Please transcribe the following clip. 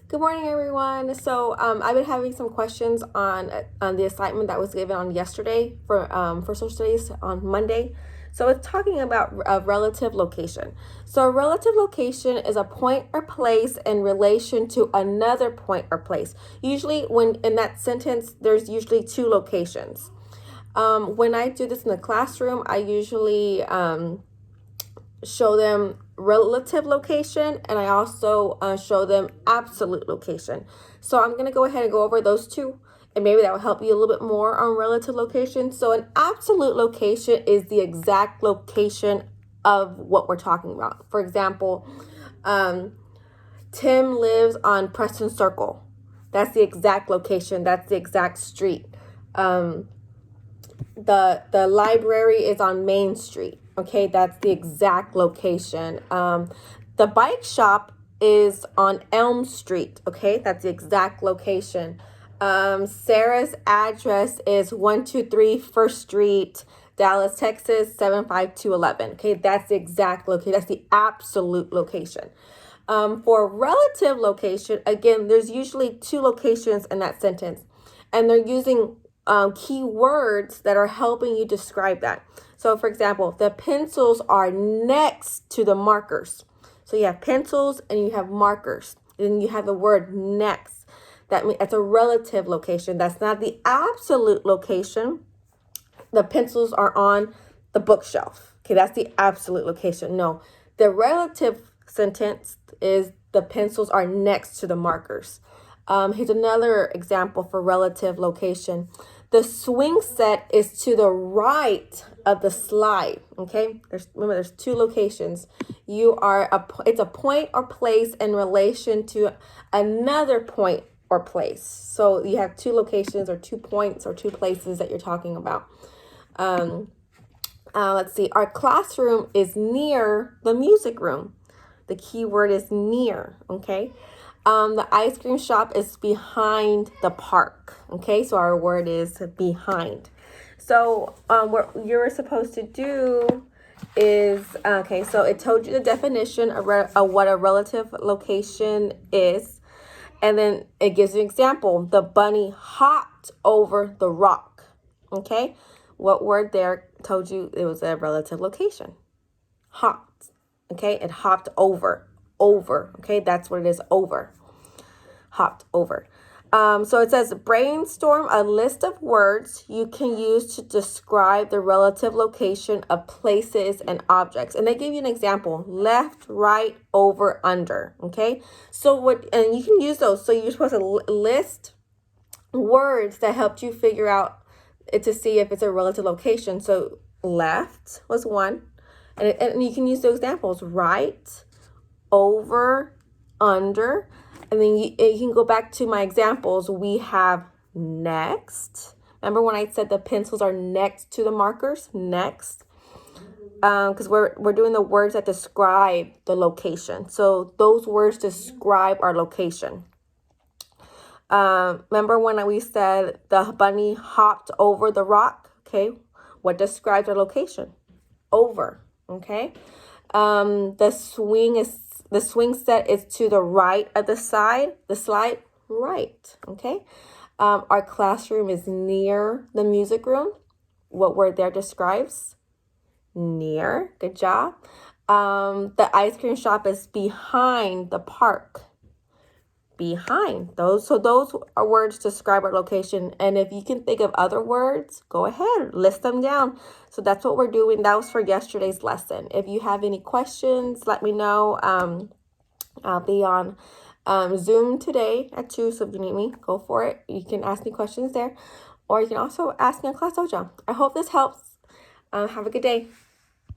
Good morning, everyone. So I've been having some questions on the assignment that was given on yesterday for social studies on Monday. So it's talking about a relative location. So a relative location is a point or place in relation to another point or place. Usually, when in that sentence, there's usually two locations. When I do this in the classroom, I usually show them relative location, and I also show them absolute location. So I'm going to go ahead and go over those two, and maybe that will help you a little bit more on relative location. So an absolute location is the exact location of what we're talking about. For example, Tim lives on Preston Circle. That's the exact location. That's the exact street. The library is on Main Street. Okay, that's the exact location. The bike shop is on Elm Street. Okay, that's the exact location. Sarah's address is 123 First Street, Dallas, Texas 75211. Okay, that's the exact location. That's the absolute location. For relative location, again, there's usually two locations in that sentence, and they're using key words that are helping you describe that. So, for example, the pencils are next to the markers. So you have pencils and you have markers. Then you have the word next. That means it's a relative location. That's not the absolute location. The pencils are on the bookshelf. Okay, that's the absolute location. No, the relative sentence is the pencils are next to the markers. Here's another example for relative location. The swing set is to the right of the slide. Okay, remember there's two locations. It's a point or place in relation to another point or place. So you have two locations or 2 points or two places that you're talking about. Let's see. Our classroom is near the music room. The key word is near. Okay. The ice cream shop is behind the park. Okay, so our word is behind. So what you're supposed to do is, so it told you the definition of what a relative location is. And then it gives you an example. The bunny hopped over the rock. Okay, what word there told you it was a relative location? Hopped. Okay, it hopped over. Okay, that's what it is, over. Hopped over. So it says brainstorm a list of words you can use to describe the relative location of places and objects. And they give you an example: left, right, over, under. Okay, so and you can use those. So you're supposed to list words that helped you figure out to see if it's a relative location. So left was one, and you can use those examples: right, over, under. And then you can go back to my examples. We have next. Remember when I said the pencils are next to the markers? Next. Because we're doing the words that describe the location. So those words describe our location. Remember when we said the bunny hopped over the rock? Okay. What describes our location? Over. Okay. The swing set is to the right of the slide, right. Okay. Our classroom is near the music room. What word there describes? Near. Good job. The ice cream shop is behind the park. Behind. Those are words to describe our location. And if you can think of other words, go ahead, list them down. So that's what we're doing. That was for yesterday's lesson. If you have any questions, let me know. I'll be on Zoom today at 2. So if you need me, go for it. You can ask me questions there, or you can also ask me on Class Dojo. I hope this helps. Have a good day.